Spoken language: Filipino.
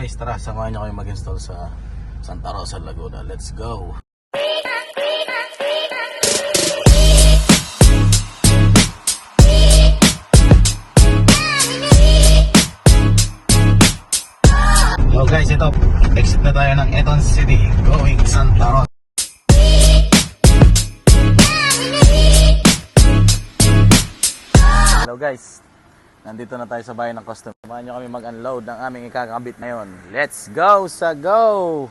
guys, tara, samahan nyo kayo mag-install sa Santa Rosa, Laguna. Let's go! So guys, ito, exit na tayo ng Eton City, going Santa Rosa. Hello guys, nandito na tayo sa bayan ng customer. Samahan nyo kami mag-unload ng aming ikakabit ngayon. Let's go sa go!